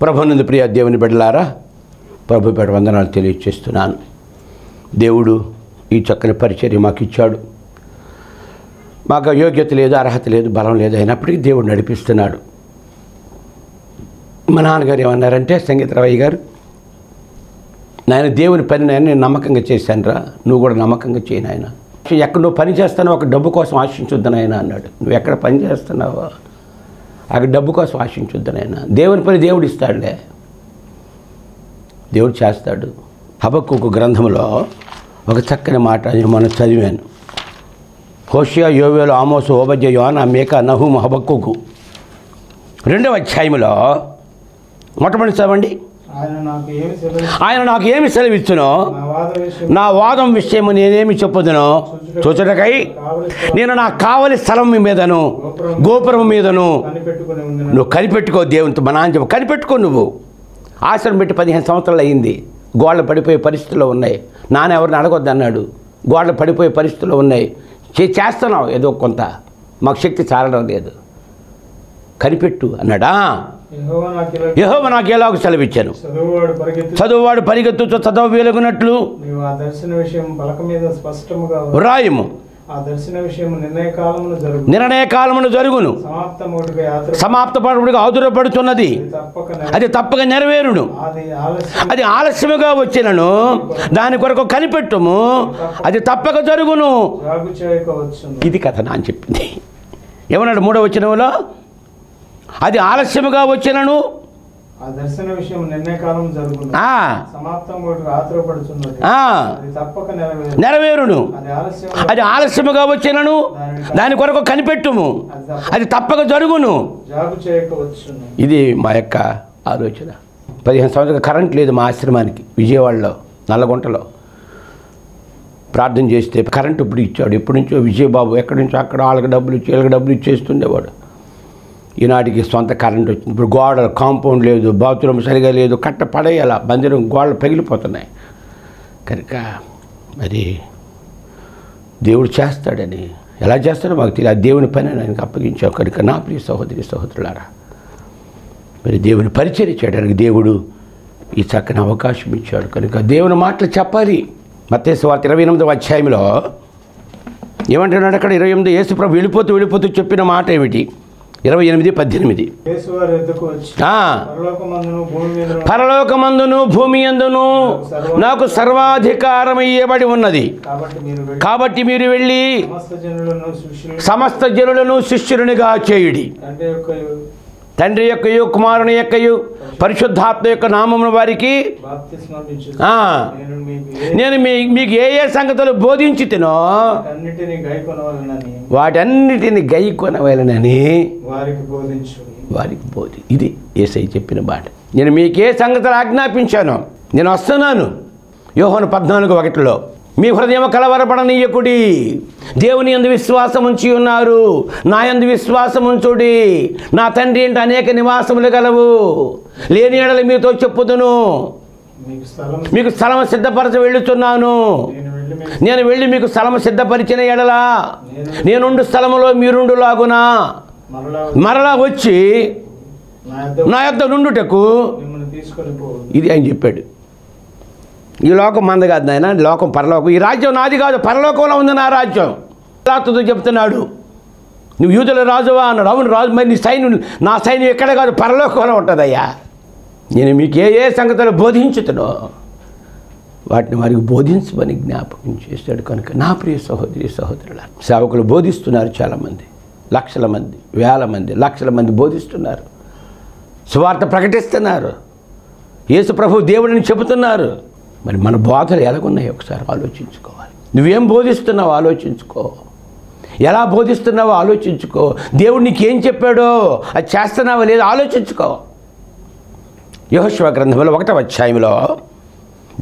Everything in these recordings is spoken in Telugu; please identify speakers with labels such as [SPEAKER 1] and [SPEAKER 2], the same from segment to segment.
[SPEAKER 1] ప్రభునందు ప్రియ దేవుని బిడ్డలారా, ప్రభు పేట వందనాలు తెలియజేస్తున్నాను. దేవుడు ఈ చక్కని పరిచర్య మాకు ఇచ్చాడు. మాకు యోగ్యత లేదు, అర్హత లేదు, బలం లేదు, అయినప్పటికీ దేవుడు నడిపిస్తున్నాడు. మా నాన్నగారు ఏమన్నారంటే, సంగీతరావయ్య గారు, నాయన దేవుని పని నేను నమ్మకంగా చేశానురా, నువ్వు కూడా నమ్మకంగా చేయి నాయన. ఎక్కడ నువ్వు పని చేస్తానో ఒక డబ్బు కోసం ఆశించొద్దు నాయన అన్నాడు. నువ్వు ఎక్కడ పని చేస్తున్నావో అక్కడ డబ్బు కోసం ఆశించొద్దు నాయన. దేవుని పని దేవుడు ఇస్తాడులే, దేవుడు చేస్తాడు. హబక్కూకు గ్రంథంలో ఒక చక్కని మాట నేను మొన్న చదివాను. హోషియా, యోవేలు, ఆమోసు, ఓబద్య, యోనా, మీకా, నహూము, హబక్కూకు 2వ అధ్యాయంలో మొట్టమొదటి చదవండి. ఆయన నాకు ఏమి సెలవిచ్చునో, నా వాదం విషయము నేనేమి చెప్పుదునో చూచుటకై నేను నా కావలి స్థలం మీదను గోపురం మీదను నువ్వు కనిపెట్టుకో. దేవునితో మా నాన్న చెప్పు, కనిపెట్టుకో. నువ్వు ఆశ్రమం పెట్టి 15 సంవత్సరాలు అయ్యింది. గోడలు పడిపోయే పరిస్థితుల్లో ఉన్నాయి. నాన్న ఎవరిని అడగొద్దు అన్నాడు. గోడలు పడిపోయే పరిస్థితుల్లో ఉన్నాయి. చేస్తున్నావు ఏదో కొంత, మాకు శక్తి చాలడం లేదు, కనిపెట్టు అన్నాడా. యెహోవా నాకు ఎలాగ సెలవిచ్చాను, చదువువాడు పరిగెత్తు చదువు వెలుగునట్లు వ్రాయము, నిర్ణయ కాలమును జరుగును, సమాప్తపడుగా ఆదురపడుతున్నది, అది తప్పక నెరవేరును. అది ఆలస్యముగా వచ్చినను దాని కొరకు కనిపెట్టుము, అది తప్పక జరుగును. ఇది కథ నా చెప్పింది. ఏమన్నాడు 3వ వచనంలో? అది ఆలస్యముగా వచ్చినను నెరవేరును. అది ఆలస్యముగా వచ్చినను దాని కొరకు కనిపెట్టుము, అది తప్పక జరుగును. ఇది మా యొక్క ఆలోచన. 15 సంవత్సరాలు కరెంట్ లేదు మా ఆశ్రమానికి. విజయవాడలో నల్లగుంటలో ప్రార్థన చేస్తే కరెంటు ఇప్పుడు ఇచ్చాడు. ఎప్పటి నుంచో విజయబాబు ఎక్కడి నుంచో అక్కడ వాళ్ళకి డబ్బులు ఇచ్చి వీళ్ళకి డబ్బులు ఇచ్చేస్తుండేవాడు. ఈనాటికి సొంత కరెంట్ వచ్చింది. ఇప్పుడు గోడలు కాంపౌండ్ లేదు, బాత్రూమ్ సరిగా లేదు, కట్ట పడేయాల, మందిరం గోడలు పగిలిపోతున్నాయి. కనుక మరి దేవుడు చేస్తాడని, ఎలా చేస్తాడో మాకు తెలియదు. దేవుని పని ఆయనకు అప్పగించాం. కనుక నా ప్రియ సహోదరి సహోదరులారా, మరి దేవుని పరిచర్య చేయడానికి దేవుడు ఈ చక్కని అవకాశం ఇచ్చాడు. కనుక దేవుని మాటలు చెప్పాలి. మత్తయి సువార్త 28వ అధ్యాయంలో ఏమంటున్నాడు అక్కడ? 28 యేసు ప్రభు వెళ్ళిపోతూ చెప్పిన మాట ఏమిటి? 28:18 పరలోకమందును భూమి యందును నాకు సర్వాధికారం ఇవ్వబడి ఉన్నది. కాబట్టి మీరు వెళ్ళి సమస్త జనులను శిష్యునిగా చేయుడి. తండ్రి యొక్కయు కుమారుని యొక్కయు పరిశుద్ధాత్మ యొక్క నామమున వారికి నేను మీకు ఏ సంగతులు బోధించుతునో వాటన్నిటిని గైకొనవలెనని వారికి బోధి. ఇది యేసయ్య చెప్పిన మాట. నేను మీకు ఏ సంగతులు ఆజ్ఞాపించానో నేను వస్తున్నాను. యోహాను 14:1 మీ హృదయం కలవరపడనీయకుడి, దేవుని యందు విశ్వాసం ఉంచి ఉన్నారు, నా యందు విశ్వాసం ఉంచుడి. నా తండ్రి ఏంటి అనేక నివాసములు గలవు, లేని ఎడల మీతో చెప్పుదును. మీకు స్థలం సిద్ధపరచ వెళ్ళుతున్నాను. నేను వెళ్ళి మీకు స్థలం సిద్ధపరిచిన ఎడల నేనుండు స్థలములో మీరుండులాగునా మరలా వచ్చి నా యొద్ద నుండుటకు. ఇది ఆయన చెప్పాడు. ఈ లోకం మంద కాదు నాయన, లోకం పరలోకం. ఈ రాజ్యం నాది కాదు, పరలోకంలో ఉంది నా రాజ్యం. పిలాతుతో చెప్తున్నాడు, నువ్వు యూదుల రాజువా అన్నాడు. అవును రాజు, మరి నీ సైన్యం, నా సైన్యం ఎక్కడ కాదు, పరలోకంలో ఉంటుందయ్యా. నేను మీకు ఏ సంగతులు బోధించుతానో వాటిని వారికి బోధించమని జ్ఞాపకం చేశాడు. కనుక నా ప్రియ సహోదరి సహోదరుల, సేవకులు బోధిస్తున్నారు. చాలామంది, లక్షల మంది, వేల మంది, లక్షల మంది బోధిస్తున్నారు, సువార్త ప్రకటిస్తున్నారు, యేసు ప్రభు దేవుడిని చెబుతున్నారు. మరి మన బోధలు ఎలాగున్నాయి ఒకసారి ఆలోచించుకోవాలి. నువ్వేం బోధిస్తున్నావో ఆలోచించుకో, ఎలా బోధిస్తున్నావో ఆలోచించుకో. దేవుడు నీకేం చెప్పాడో అది చేస్తున్నావో లేదో ఆలోచించుకో. యెహోషువ గ్రంథంలో 1వ అధ్యాయంలో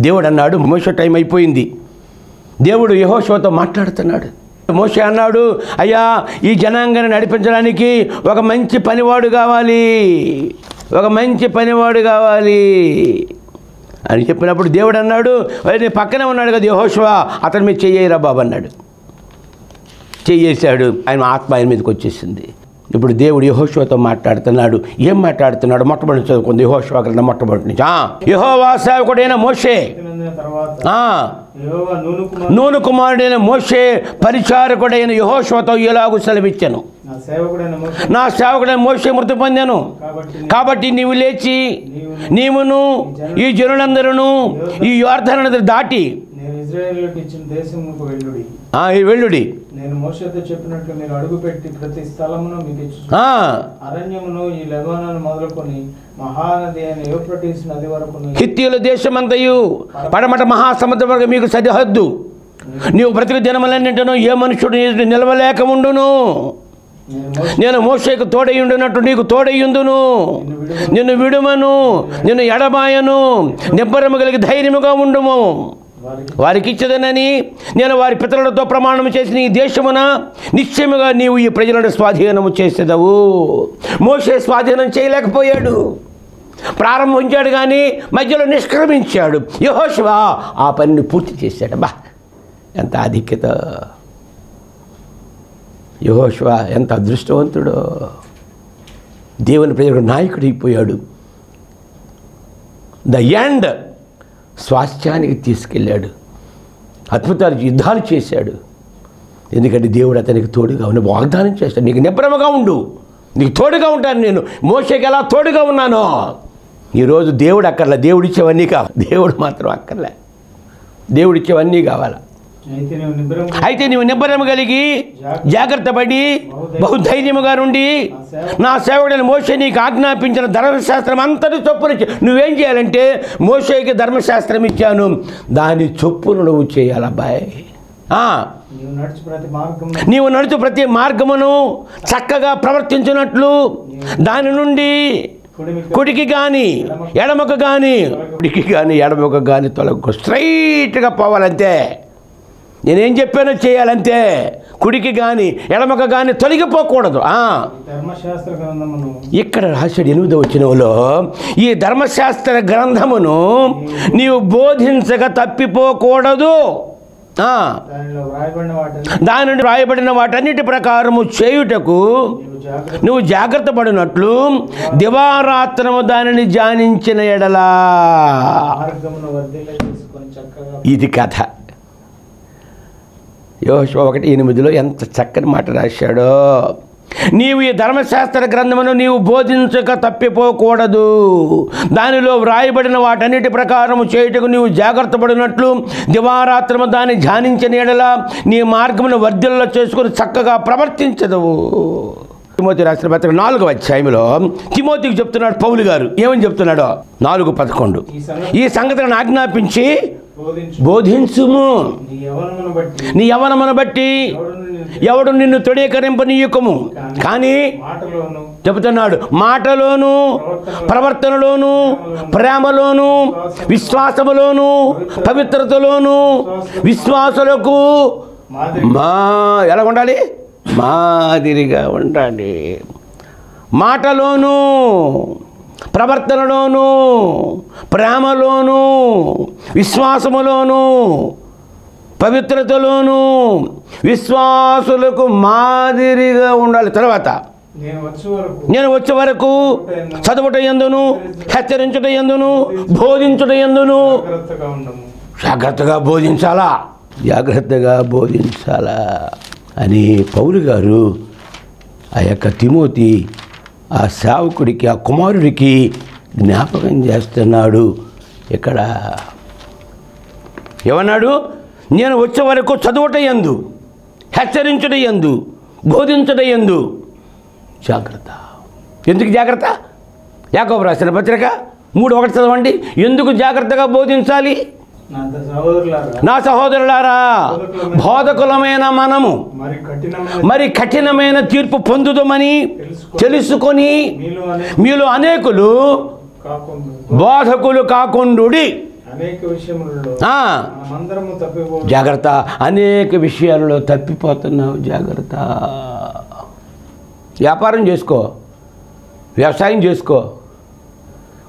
[SPEAKER 1] దేవుడు అన్నాడు, మోషే టైం అయిపోయింది. దేవుడు యెహోషువతో మాట్లాడుతున్నాడు. మోషే అన్నాడు, అయ్యా ఈ జనాంగాన్ని నడిపించడానికి ఒక మంచి పనివాడు కావాలి, ఒక మంచి పనివాడు కావాలి అని చెప్పినప్పుడు దేవుడు అన్నాడు, నీ పక్కనే ఉన్నాడు కదా యెహోషువ, అతని మీద చెయ్యరా బాబు అన్నాడు. చెయ్యేశాడు. ఆయన ఆత్మ ఆయన మీదకి వచ్చేసింది. ఇప్పుడు దేవుడు యెహోషువతో మాట్లాడుతున్నాడు. ఏం మాట్లాడుతున్నాడు? మొట్టమొదటి చదువుకుంది యెహోషువ గ్రంథం మొట్టమొదటి నుంచి. యెహోవా సేవకుడైన మోషే, నూను కుమారుడైన మోషే పరిచారకుడైన యెహోషువతో ఇలాగు సెలవిచ్చాను, నా సేవకుడైన మోషే మృతి పొందాను. కాబట్టి నీవు లేచి నీవును ఈ జనులందరూ ఈ యొర్దాను నది దాటి వెళ్ళుడి.
[SPEAKER 2] నేను మోషేతో చెప్పినట్లు మీరు అడుగుపెట్టి ప్రతి స్థలమును మీకు అరణ్యమును ఈ లెబానోను మొదలుకొని మహానది అయిన యూఫ్రటీస్ నది వరకు
[SPEAKER 1] హిత్తీయుల దేశమంతయు పడమట మహాసముద్రం వరకు మీకు సరిహద్దు. నీవు బ్రతికి దినములన్నింటినూ ఏ మనుషుడు నిలవలేక ఉండును. నేను మోషేకు తోడయుండునట్టు నీకు తోడయుందును. నిన్ను విడుమను, నిన్ను ఎడబాయను. నిబ్బరము కలిగి ధైర్యముగా ఉండుము. వారికి ఇచ్చదనని నేను వారి పితరులతో ప్రమాణం చేసిన ఈ దేశమున నిశ్చయముగా నీవు ఈ ప్రజలను స్వాధీనము చేసేదవు. మోషే స్వాధీనం చేయలేకపోయాడు, ప్రారంభించాడు కానీ మధ్యలో నిష్క్రమించాడు. యెహోషువ ఆ పనిని పూర్తి చేశాడు. బా, ఎంత ఆధిక్యత! యెహోషువ ఎంత అదృష్టవంతుడో! దేవుని ప్రజలకు నాయకుడైపోయాడు. ద ఎండ్ స్వాస్థ్యానికి తీసుకెళ్ళాడు. అద్భుతాలు, యుద్ధాలు చేశాడు. ఎందుకంటే దేవుడు అతనికి తోడుగా ఉన్న వాగ్దానం చేస్తాడు. నీకు నిబ్బరముగా ఉండు, నీకు తోడుగా ఉంటాను. నేను మోషేకి ఎలా తోడుగా ఉన్నానో ఈరోజు దేవుడు అక్కర్లే. దేవుడిచ్చేవన్నీ కావాలి, దేవుడు మాత్రం అక్కర్లే. దేవుడిచ్చేవన్నీ కావాలా. అయితే నీవు నిబ్బరము కలిగి జాగ్రత్త పడి బహుధైర్యముగా నుండి నా సేవకుడైన మోషే నీకు ఆజ్ఞాపించిన ధర్మశాస్త్రం అంతటి చొప్పున నువ్వేం చేయాలంటే, మోషేకి ధర్మశాస్త్రం ఇచ్చాను, దాని చొప్పున నువ్వు చేయాలి. అబ్బాయి, నీవు నడుచు ప్రతి మార్గమును చక్కగా ప్రవర్తించినట్లు దాని నుండి కుడికి కానీ ఎడమకు కానీ తొలగకు. స్ట్రైట్గా పోవాలంతే. నేనేం చెప్పానో చేయాలంతే. కుడికి కానీ ఎడమకు కానీ తొలగిపోకూడదు. ఇక్కడ రాశాడు 8వ వచనంలో, ఈ ధర్మశాస్త్ర గ్రంథమును నీవు బోధించక తప్పిపోకూడదు. దాని నుండి వ్రాయబడిన వాటన్నిటి ప్రకారము చేయుటకు నువ్వు జాగ్రత్త పడినట్లు దివారాత్రము దానిని ధ్యానించిన ఎడలా. ఇది కథ. యెహోషువ 1:8 ఎంత చక్కని మాట రాశాడో. నీవు ఈ ధర్మశాస్త్ర గ్రంథమును నీవు బోధించక తప్పిపోకూడదు. దానిలో వ్రాయబడిన వాటన్నిటి ప్రకారము చేయుటకు నీవు జాగ్రత్త పడినట్లు దివారాత్రము దాన్ని ధ్యానించిన ఎడల నీ మార్గమును వర్ధిల్ల చేసుకుని చక్కగా ప్రవర్తించదవు. తిమోతి రాసిన పత్రిక 4వ అధ్యాయంలో తిమోతికి చెప్తున్నాడు పౌలు గారు. ఏమని చెప్తున్నాడో 4:11, ఈ సంగతులను ఆజ్ఞాపించి బోధించుము. నీ యవ్వనమును బట్టి ఎవడు నిన్ను తొడేకరింపనీయకము, కానీ చెబుతున్నాడు మాటలోను ప్రవర్తనలోను ప్రేమలోను విశ్వాసములోను పవిత్రతలోను విశ్వాసులకు ఎలా ఉండాలి? మాదిరిగా ఉండాలి. మాటలోను ప్రవర్తనలోను ప్రేమలోను విశ్వాసములోను పవిత్రతలోను విశ్వాసులకు మాదిరిగా ఉండాలి. తర్వాత నేను వచ్చే వరకు చదువుట యందును హెచ్చరించుట యందును బోధించుట యందును జాగ్రత్తగా బోధించాలా అని పౌలు గారు ఆ యొక్క తిమోతి ఆ సేవకుడికి, ఆ కుమారుడికి జ్ఞాపకం చేస్తున్నాడు. ఇక్కడ ఏమన్నాడు? నేను వచ్చే వరకు చదువుట యందు హెచ్చరించుట యందు బోధించుట యందు జాగ్రత్త. ఎందుకు జాగ్రత్త? యాకోబు రాసిన పత్రిక 3:1 చదవండి. ఎందుకు జాగ్రత్తగా బోధించాలి? నా సహోదరులారా, బోధకులమైన మనము మరి కఠినమైన తీర్పు పొందుదామని తెలుసుకొని మీలో అనేకులు బోధకులు కాకుండుడి. జాగ్రత్త, అనేక విషయాలలో తప్పిపోతున్నావు. జాగ్రత్త. వ్యాపారం చేసుకో, వ్యవసాయం చేసుకో,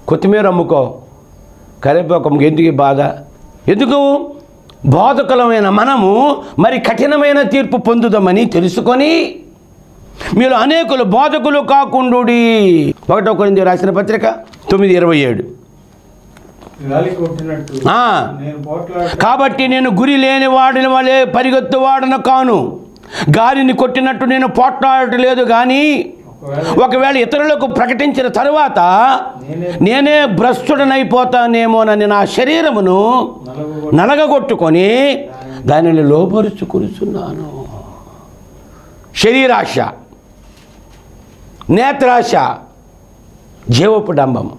[SPEAKER 1] కొత్తిమీర అమ్ముకో, కరివేపాకు ఎందుకు బాధ? ఎందుకు? బోధకులమైన మనము మరి కఠినమైన తీర్పు పొందుదామని తెలుసుకొని మీలో అనేకులు బోధకులు కాకుండుడి. 1 కొరింథీయులకు రాసిన పత్రిక 9:27.
[SPEAKER 2] గాలి కొట్టినట్టు నేను పోట్లాడు.
[SPEAKER 1] కాబట్టి నేను గురి లేని వాడిని వలె పరిగెత్తువాడను కాను, గాలిని కొట్టినట్టు నేను పోట్లాడలేదు. కానీ ఒకవేళ ఇతరులకు ప్రకటించిన తరువాత నేనే భ్రష్టుడనైపోతానేమోనని నా శరీరమును నలగగొట్టుకొని దానిని లోపరుచుకొనుచున్నాను. శరీరాశ, నేత్రాశ జీవపు డంబము.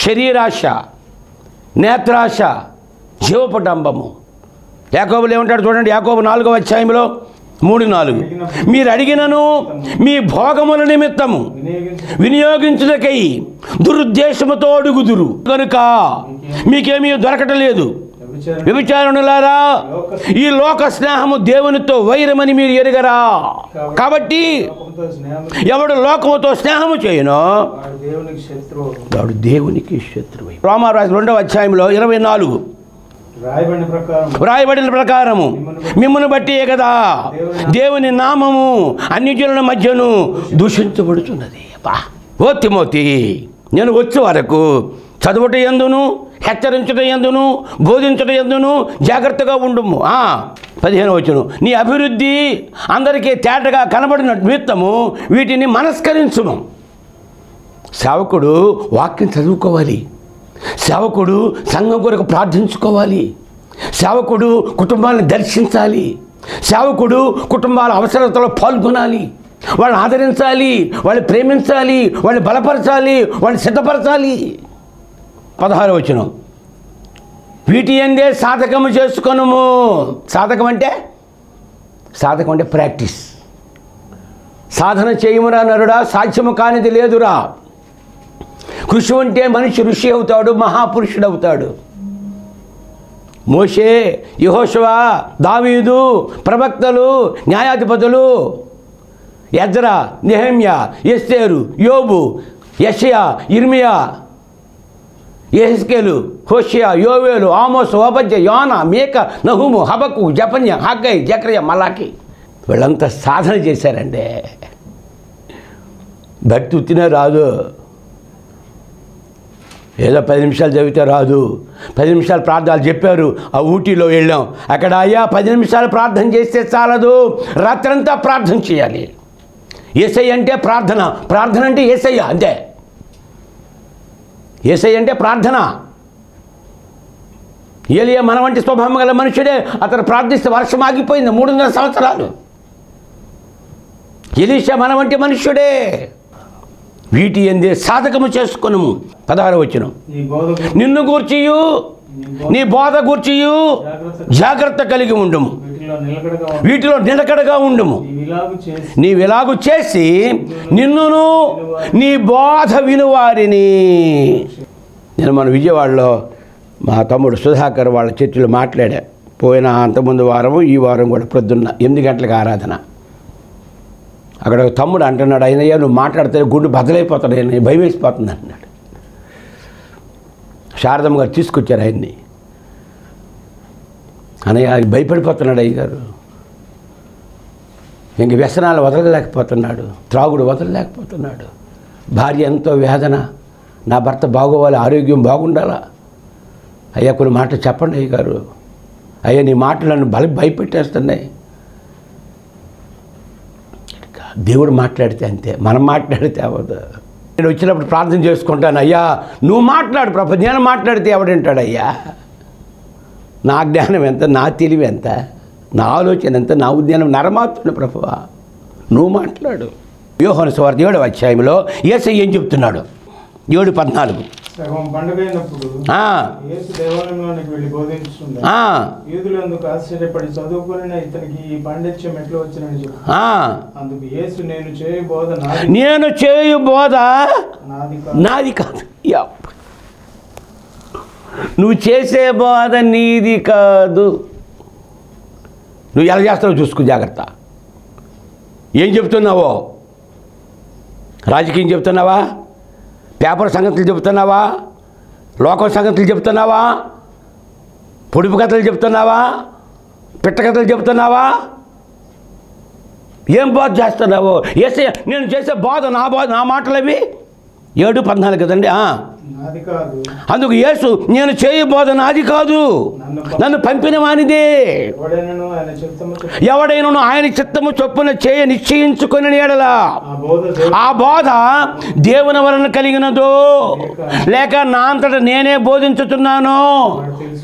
[SPEAKER 1] శరీరాశ, నేత్రాశ జీవపు డంబము. యాకోబులు ఏమంటాడు చూడండి, యాకోబు 4వ అధ్యాయంలో 3:4. మీరు అడిగినను మీ భోగముల నిమిత్తము వినియోగించుటకై దురుద్దేశముతో అడుగుదురు కనుక మీకేమీ దొరకటలేదు. వ్యభిచారులారా, ఈ లోక స్నేహము దేవునితో వైరమని మీరు ఎరుగరా? కాబట్టి ఎవడు లోకముతో స్నేహము చేయనో వాడు దేవునికి శత్రువు. రోమా 2వ అధ్యాయంలో 24 వ్రాయబడిన ప్రకారము మిమ్మల్ని బట్టియే కదా దేవుని నామము అన్యజనుల మధ్యను దూషించబడుతున్నది. ఓ తిమోతి, నేను వచ్చే వరకు చదువుట యందును, హెచ్చరించుట యందును, బోధించుట యందును జాగ్రత్తగా ఉండుము. 15వ వచనం, నీ అభివృద్ధి అందరికీ తేటగా కనబడిన నిమిత్తము వీటిని మనస్కరించుము. సేవకుడు వాక్యం చదువుకోవాలి, సేవకుడు సంఘం కొరకు ప్రార్థించుకోవాలి, సేవకుడు కుటుంబాన్ని దర్శించాలి, సేవకుడు కుటుంబాల అవసరతలో పాల్గొనాలి, వాళ్ళని ఆదరించాలి, వాళ్ళని ప్రేమించాలి, వాళ్ళని బలపరచాలి, వాళ్ళని సిద్ధపరచాలి. 16వ వచనం, వీటి యందే సాధకము చేసుకొనుము. సాధకం అంటే ప్రాక్టీస్. సాధన చేయమురా నరుడా, సాధ్యము కానిది లేదురా. కృషి ఉంటే మనిషి ఋషి అవుతాడు, మహాపురుషుడు అవుతాడు. మోషే, యెహోషువ, దావీదు, ప్రవక్తలు, న్యాయాధిపతులు, ఎజ్రా, నెహెమ్యా, ఎస్తేరు, యోబు, యెషయా, ఇర్మియా, యెహెజ్కేలు, హోషియా, యోవేలు, ఆమోసు, ఓబద్య, యోనా, మీక, నహుము, హబక్కు, జపన్య, హగ్గై, జకర్య, మలాకి వీళ్ళంతా సాధన చేశారండి. భక్తి ఉత్తినే రాదు, ఏదో 10 నిమిషాలు చదివితే రాదు. 10 నిమిషాలు ప్రార్థనలు చెప్పారు, ఆ ఊటీలో వెళ్ళాం, అక్కడ అయ్యా 10 నిమిషాలు ప్రార్థన చేస్తే చాలదు, రాత్రంతా ప్రార్థన చేయాలి. యేసయ్య అంటే ప్రార్థన, ప్రార్థన అంటే యేసయ్య అంతే. యేసయ్య అంటే ప్రార్థన. ఏలియా మన వంటి స్వభావం గల మనుషుడే, అతను ప్రార్థిస్తే వర్షం ఆగిపోయింది 300 సంవత్సరాలు. ఎలీషా మన వంటి మనుష్యుడే. వీటి యందే సాధకము చేసుకొను. 16వ వచనం, నిన్ను గూర్చియు నీ బోధ గూర్చియు జాగ్రత్త కలిగి ఉండుము, వీటిలో నిలకడగా ఉండుము. నీవిలాగు చేసి నిన్నును నీ బోధ వినువారిని. నేను మన విజయవాడలో మా తమ్ముడు సుధాకర్ వాళ్ళ చర్చిలో మాట్లాడా. పోయిన అంతకుముందు వారము, ఈ వారం కూడా ప్రొద్దున్న 8 గంటలకు ఆరాధన. అక్కడ ఒక తమ్ముడు అంటున్నాడు, అయినయ్యా నువ్వు మాట్లాడితే గుండు బదలైపోతాడు, ఆయన భయం వేసిపోతుంది అంటున్నాడు. శారదమ్మ గారు తీసుకొచ్చారు ఆయన్ని. అన్నయ్య భయపడిపోతున్నాడు అయ్యగారు, ఇంక వ్యసనాలు వదలలేకపోతున్నాడు, త్రాగుడు వదలలేకపోతున్నాడు, భార్య ఎంతో వేదన, నా భర్త బాగోవాలి, ఆరోగ్యం బాగుండాలా. అయ్యా కొన్ని మాటలు చెప్పండి అయ్యగారు, అయ్యా నీ మాటలు నన్ను భయపెట్టేస్తున్నాయి. దేవుడు మాట్లాడితే అంతే, మనం మాట్లాడితే అవ్వదు. నేను వచ్చినప్పుడు ప్రార్థన చేసుకుంటాను, అయ్యా నువ్వు మాట్లాడు ప్రభు, నేను మాట్లాడితే ఎవడంటాడు? అయ్యా నా జ్ఞానం ఎంత, నా తెలివి ఎంత, నా ఆలోచన ఎంత, నా ఉద్యానం నరమాత్రుడు ప్రభువా, నువ్వు మాట్లాడు. యోహాను సువార్త 7వ అధ్యాయంలో యేసయ్య ఏం చెప్తున్నాడు? 7:14,
[SPEAKER 2] సగం పండుగైనప్పుడు యేసు దేవాలయంలోనికి వెళ్ళి బోధించుచుండెను. యూదులు అందుకు ఆశ్చర్యపడి చదువుకుని ఇతనికి ఈ పాండిత్యం ఎట్లా వచ్చినని చెప్పి అందుకు యేసు నేను చేయు బోధ నాది కాదు. నువ్వు చేసే బోధ నీది కాదు. నువ్వు ఎలా చేస్తావో చూసుకో, జాగ్రత్త. ఏం చెప్తున్నావో? రాజకీయం చెప్తున్నావా? పేపర్ సంగతులు చెప్తున్నావా? లోకం సంగతులు చెప్తున్నావా? పొడుపు కథలు చెప్తున్నావా? పిట్ట కథలు చెప్తున్నావా?
[SPEAKER 1] ఏం బోధ చేస్తున్నావు? యేసయ్య నేను చేసే బోధ నా మాటలు అవి 7:14 కదండి.
[SPEAKER 2] నాది కాదు.
[SPEAKER 1] అందుకు యేసు నేను చేయు బోధ నాది కాదు, నన్ను పంపిన వానిదే. ఎవడైనా ఆయన చిత్తము చొప్పున చేయ నిశ్చయించుకొని ఎడల ఆ బోధ దేవుని వలన కలిగినదో లేక నా అంతటా నేనే బోధించుతున్నానో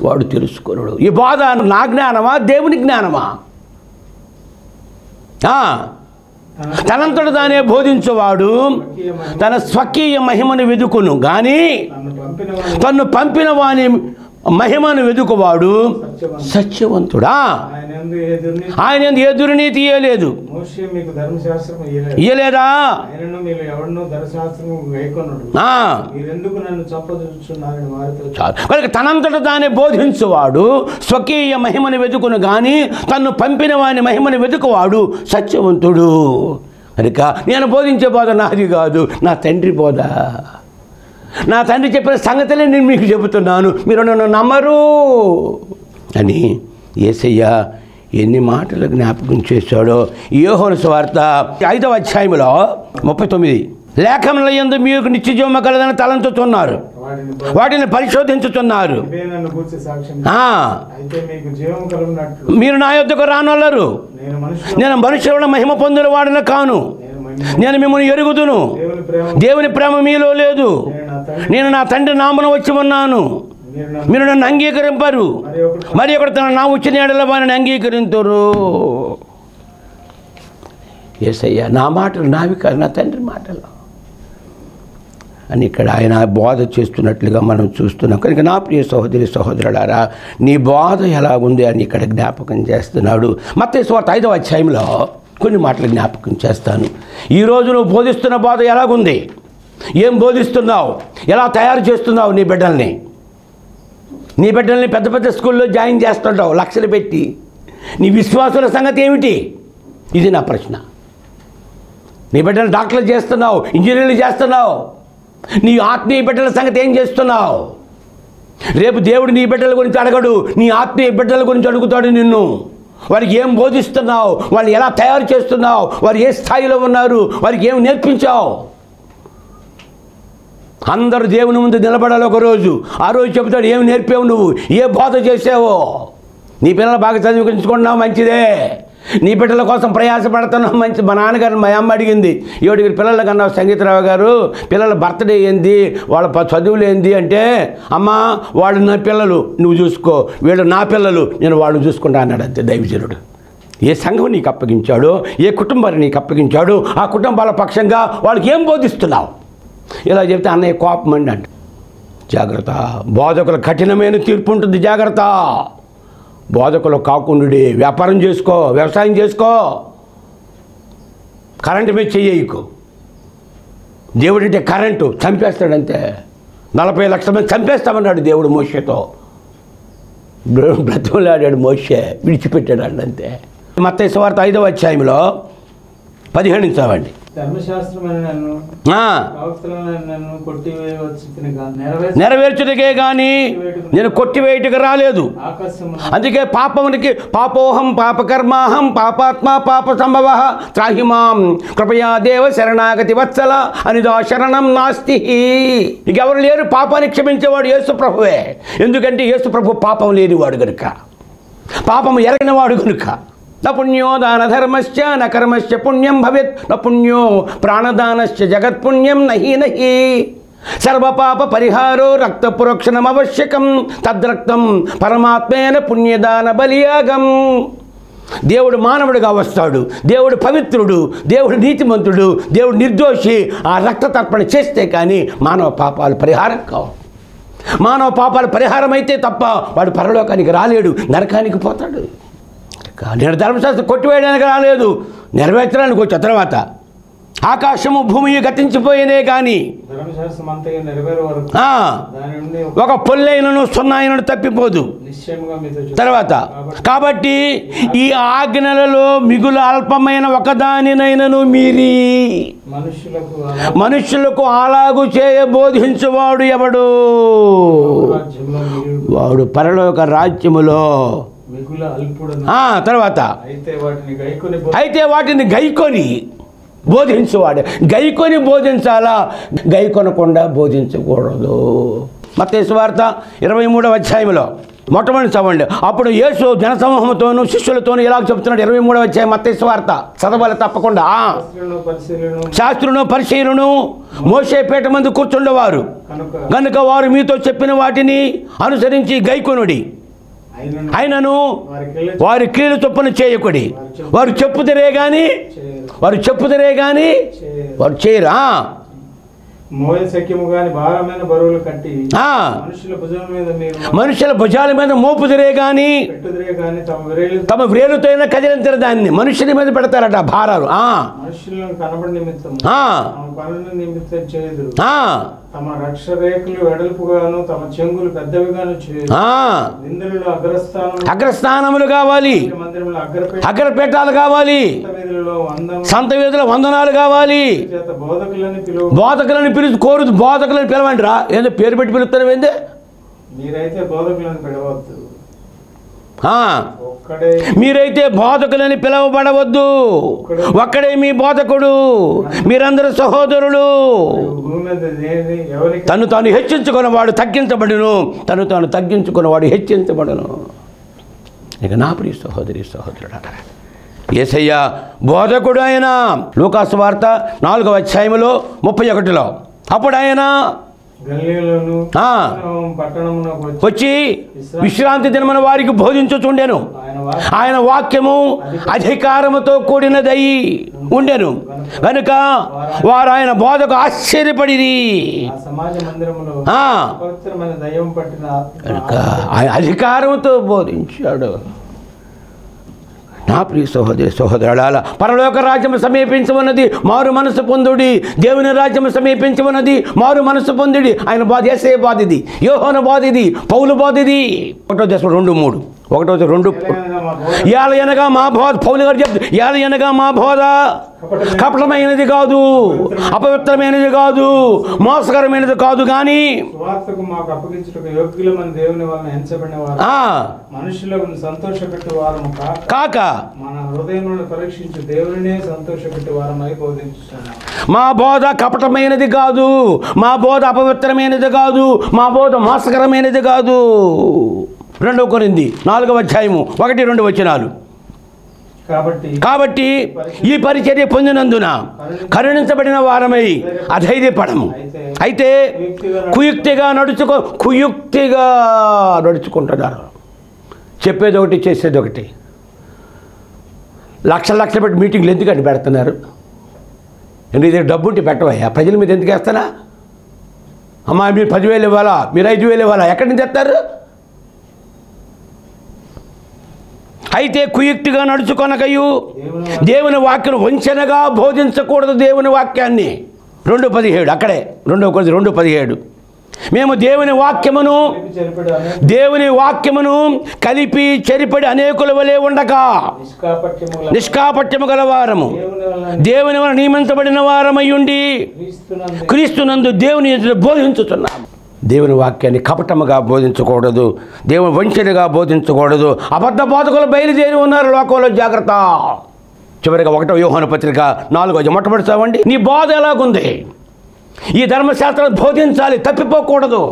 [SPEAKER 1] వాడు తెలుసుకొనుడు. ఈ బోధ నా జ్ఞానమా దేవుని జ్ఞానమా? తనంతట తానే బోధించువాడు తన స్వకీయ మహిమను వెదుకును గాని తన్ను పంపిన వాని మహిమను వెదుకువాడు సత్యవంతుడా. ఆయన ఏ దుర్నీతి ఇయ్యలేదు. ఇయ్యలేదా? తనంతట తానే బోధించువాడు స్వకీయ మహిమను వెతుకును గాని తన్ను పంపిన వాని మహిమను వెతుకువాడు సత్యవంతుడు. కనుక నేను బోధించే బోధ నాది కాదు, నా తండ్రి బోధ. నా తండ్రి చెప్పిన సంగతులే నేను మీకు చెబుతున్నాను, మీరు నన్ను నమ్మరు అని యేసయ్య ఎన్ని మాటలు జ్ఞాపకం చేశాడో. యోహాను సువార్త 5వ అధ్యాయంలో 39 లేఖనముల యందు మీకు నిత్యజీవము కలదని తలంచుతున్నారు, వాటిని పరిశోధించుతున్నారు. మీరు నా యొద్దకు రానొల్లరు, నేను మనుషుల మహిమ పొందిన వాడిని కాను, నేను మిమ్మల్ని ఎరుగుదును, దేవుని ప్రేమ మీలో లేదు, నేను నా తండ్రి నామమున వచ్చి ఉన్నాను, మీరు నన్ను అంగీకరింపరు, మరి ఒకడు తన నా వచ్చిన ఎడల వారిని అంగీకరింతురు. యేసయ్య నా మాటలు నావి కాదు, నా తండ్రి మాటలు అని ఇక్కడ ఆయన బోధ చేస్తున్నట్లుగా మనం చూస్తున్నాం. కనుక నా ప్రియ సహోదరి సహోదరులారా, నీ బోధ ఎలా ఉంది అని ఇక్కడ జ్ఞాపకం చేస్తున్నాడు. మత్తయి సువార్త 5వ అధ్యాయంలో కొన్ని మాటలు జ్ఞాపకం చేస్తాను. ఈరోజు నువ్వు బోధిస్తున్న బోధ ఎలాగుంది? ఏం బోధిస్తున్నావు? ఎలా తయారు చేస్తున్నావు నీ బిడ్డల్ని? నీ బిడ్డల్ని పెద్ద పెద్ద స్కూల్లో జాయిన్ చేస్తుంటావు లక్షలు పెట్టి. నీ విశ్వాసుల సంగతి ఏమిటి? ఇది నా ప్రశ్న. నీ బిడ్డలు డాక్టర్లు చేస్తున్నావు, ఇంజనీర్లు చేస్తున్నావు, నీ ఆత్మీయ బిడ్డల సంగతి ఏం చేస్తున్నావు? రేపు దేవుడు నీ బిడ్డల గురించి అడగడు, నీ ఆత్మీయ బిడ్డల గురించి అడుగుతాడు నిన్ను. వారికి ఏం బోధిస్తున్నావు? వాళ్ళని ఎలా తయారు చేస్తున్నావు? వారు ఏ స్థాయిలో ఉన్నారు? వారికి ఏం నేర్పించావు? అందరూ దేవుని ముందు నిలబడాలి ఒకరోజు. ఆ రోజు చెబుతాడు ఏమి నేర్పావు నువ్వు, ఏ బోధ చేసావో. నీ పిల్లలు బాగా చదివించుకుంటున్నావు, మంచిదే. నీ బిడ్డల కోసం ప్రయాసపడుతున్నావు, మంచి. మా నాన్నగారు మా అమ్మ అడిగింది, 7 పిల్లలు కన్నావు సంగీతరావు గారు, పిల్లల బర్త్డే ఏంది, వాళ్ళ చదువులు ఏంది అంటే, అమ్మ వాళ్ళు నా పిల్లలు నువ్వు చూసుకో, వీళ్ళు నా పిల్లలు నేను వాళ్ళు చూసుకుంటా అన్నాడు. అంతే దైవజనుడు. ఏ సంఘం నీకు అప్పగించాడో, ఏ కుటుంబాన్ని నీకు అప్పగించాడో ఆ కుటుంబాల పక్షంగా వాళ్ళకి ఏం బోధిస్తున్నావు? ఇలా చెప్తే అన్నయ్య కోపం అండి అంట. జాగ్రత్త, బోధకుల కఠినమైన తీర్పు ఉంటుంది, జాగ్రత్త. బోధకులు కాకుండా వ్యాపారం చేసుకో, వ్యవసాయం చేసుకో, కరెంటు మీద చెయ్యకు. దేవుడు అంటే కరెంటు చంపేస్తాడంతే. 40 లక్షల మంది చంపేస్తామన్నాడు దేవుడు మోషేతో. బ్రతిమలాడాడు మోషే, విడిచిపెట్టాడు అంతే. మత్తయి సువార్త 5వ అధ్యాయంలో 17 చదవండి. నెరవేర్చుటకే గాని నేను కొట్టివేయటకు రాలేదు. అందుకే పాపమునికి పాపోహం పాపకర్మాహం పాపాత్మ పాప సంభవ త్రాహిమాం కృపయా దేవ శరణాగతి వత్సల అనిదా శరణం నాస్తి. ఇంకెవరు లేరు పాపాన్ని క్షమించేవాడు యేసు ప్రభువే. ఎందుకంటే యేసు ప్రభు పాపం లేనివాడు గనుక, పాపము ఎరగినవాడు గనుక. న పుణ్యో దాన ధర్మశ్చ న కర్మశ్చ పుణ్యం భవేత్ న పుణ్యో ప్రాణదానశ్చ జగత్పుణ్యం నహి నహి. సర్వపాప పరిహారో రక్త పురోక్షణం అవశ్యకం తద్రక్తం పరమాత్మేన పుణ్యదాన బలియాగం. దేవుడు మానవుడిగా వస్తాడు, దేవుడు పవిత్రుడు, దేవుడు నీతిమంతుడు, దేవుడు నిర్దోషి. ఆ రక్త తర్పణ చేస్తే కానీ మానవ పాపాలు పరిహారం కావు. మానవ పాపాలు పరిహారం అయితే తప్ప వాడు పరలోకానికి రాలేడు, నరకానికి పోతాడు. నేను ధర్మశాస్త్రం కొట్టివేయడానికి రాలేదు, నెరవేర్చడానికి వచ్చా. తర్వాత ఆకాశము భూమి గతించిపోయినే కానీ ఒక పొల్లైనను సున్నాయినను తప్పిపోదు. తర్వాత కాబట్టి ఈ ఆజ్ఞలలో మిగులు అల్పమైన ఒకదానినైనను మీరి మనుషులకు అలాగు చేయ బోధించువాడు ఎవడు వాడు పరలోక రాజ్యములో
[SPEAKER 2] మిగుల అల్పుడను.
[SPEAKER 1] తర్వాత అయితే వాటిని గైకొని బోధించువాడు. గైకొని బోధించాలా, గైకొనకుండా బోధించకూడదు. మత్తయి సువార్త 23వ అధ్యాయంలో మొట్టమొదటి చదవండి. అప్పుడు యేసు జనసమూహంతోనూ శిష్యులతోనూ ఇలా చెప్తున్నాడు. 23వ అధ్యాయం మత్తయి సువార్త చదవాలి తప్పకుండా. శాస్త్రులను పరిశీలనను మోషే పీఠ మందు కూర్చుండేవారు కనుక వారు మీతో చెప్పిన వాటిని అనుసరించి గైకొనుడి. అయినను వారి క్రియలు చొప్పున చేయకుడి. వారు చెప్పుదరే గాని వారు చేయరు. మనుషుల భుజాల మీద మోపుదరే గాని తమ వ్రేలుతో కదిలించరు. దాన్ని మనుషుల మీద పెడతారట భారాలు.
[SPEAKER 2] తమ రక్షరేఖలు వెడల్పుగాను తమ చెంగులు పెద్దవిగాను
[SPEAKER 1] అగ్రస్థానములు కావాలి, అగ్రపేటాలు కావాలి, సంత వీధుల వందనాలు కావాలి. బోధకులను కోరుతూ బోధకులను పిలవండి రా. ఏందో పేరు పెట్టి పిలుస్తారు ఏంది?
[SPEAKER 2] మీరైతే బోధకులను పిలవద్దు.
[SPEAKER 1] మీరైతే బోధకులని పిలవబడవద్దు. ఒక్కడే మీ బోధకుడు. మీరందరూ సహోదరులు. తను తాను హెచ్చించుకున్నవాడు తగ్గించబడును, తను తాను తగ్గించుకున్నవాడు హెచ్చించబడును. ఇక నా ప్రియ సహోదరి సహోదరుడు, యేసయ్య బోధకుడు. ఆయన లూకాసు వార్త 4వ అధ్యాయములో 31లో అప్పుడు ఆయన వచ్చి విశ్రాంతి దినమున వారికి బోధించుచుండెను. ఆయన వాక్యము అధికారముతో కూడినదై ఉండెను కనుక వారు ఆయన బోధకు ఆశ్చర్యపడిరి. ఆయన అధికారముతో బోధించాడు. నా ప్రియ సహోదరి సహోదరులాల, పరలోక రాజ్యము సమీపించమన్నది, మారు మనసు పొందుడి. దేవుని రాజ్యము సమీపించమన్నది, మారు మనసు పొందుడి. ఆయన బాధ, యేసయ్య బాధ ఇది, యోహాను బాధ ఇది, పౌలు బాధ ఇది. 1 దశలో 2:3 ఏలయనగా మా బోధ, పౌలు గారు చెప్తారు, ఏలయనగా మా బోధ కపటమైనది కాదు, అపవిత్రమైనది కాదు, మోసకరమైనది కాదు, కానీ కాక మా బోధ కపటమైనది కాదు, మా బోధ అపవిత్రమైనది కాదు, మా బోధ మోసకరమైనది కాదు. 2 కొరింథీ 4వ అధ్యాయము 1-2 వచనాలు. కాబట్టి ఈ పరిచర్య పొందినందున కరుణించబడిన వారమై అధైర్యపడము. అయితే కుయుక్తిగా నడుచుకుంటున్నారు. చెప్పేది ఒకటి, చేసేది ఒకటి. లక్షలు పెట్టి మీటింగ్లు ఎందుకంటే పెడుతున్నారు? నీ దగ్గర డబ్బు ఉంటే పెట్టవయ్యా. ప్రజల మీద ఎందుకు వేస్తానా? అమ్మా మీరు 10,000 ఇవ్వాలా, మీరు 5,000 ఇవ్వాలా, ఎక్కడి నుంచి తెస్తారు? అయితే కుయుక్తిగా నడుచుకొనకయు దేవుని వాక్యం వంచనగా బోధించకూడదు. దేవుని వాక్యాన్ని 2:17 అక్కడే 2 కొరింథీ 2:17 మేము దేవుని వాక్యమును కలిపి చెరిపడి అనేకుల వలె ఉండక నిష్కాపట్యము గలవారము, దేవుని వలన నియమించబడిన వారమయ్యుండి క్రీస్తునందు దేవుని ఎదుట బోధించుతున్నాము. దేవుని వాక్యాన్ని కపటముగా బోధించకూడదు, దేవుని వంచనగా బోధించకూడదు. అబద్ధ బోధకులు బయలుదేరి ఉన్నారు లోకంలో, జాగ్రత్త. చివరిగా 1వ యోహాను పత్రిక 4వ మొట్టమొదటి చదవండి. నీ బోధ ఎలాగుంది? ఈ ధర్మశాస్త్రాన్ని బోధించాలి, తప్పిపోకూడదు.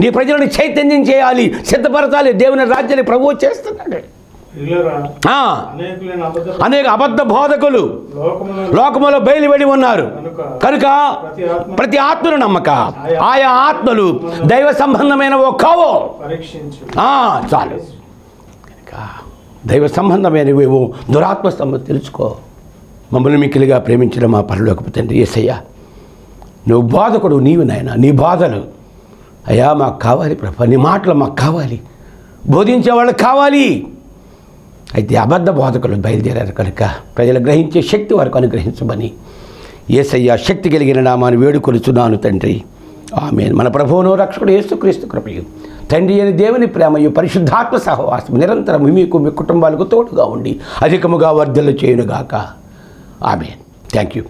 [SPEAKER 1] నీ ప్రజలను చైతన్యం చేయాలి, సిద్ధపరచాలి. దేవుని రాజ్యాన్ని ప్రభువు చేస్తున్నాడు. అనేక అబద్ధ బోధకులు లోకములో బయలువెడి ఉన్నారు కనుక ప్రతి ఆత్మను నమ్మక, ఆయా ఆత్మలు దైవ సంబంధమైనవో కావో చాలు. కనుక దైవ సంబంధమైనవేవో దురాత్మ సంబంధం తెలుసుకో. మమ్మల్ని మిక్కిలిగా ప్రేమించిన మా పరలోకపు తండ్రి యేసయ్య, నువ్వు బోధకుడు, నీవు నాయన. నీ బోధలు అయ్యా మాకు కావాలి ప్రభా, నీ మాటలు మాకు కావాలి, బోధించే వాళ్ళు కావాలి. అయితే అబద్ధ బోధకులు బయలుదేరారు కనుక ప్రజలు గ్రహించే శక్తి వారికి అనుగ్రహించమని యేసయ్య శక్తి కలిగిన నామాన్ని వేడుకొలుచున్నాను తండ్రి. ఆమేన్. మన ప్రభువును రక్షకుడు యేసుక్రీస్తు కృపయు, తండ్రి అయిన దేవుని ప్రేమయు, పరిశుద్ధాత్మ సహవాసం నిరంతరం మీకు మీ కుటుంబాలకు తోడుగా ఉండి అధికముగా వర్ధలు చేయునుగాక. ఆమేన్. Thank you.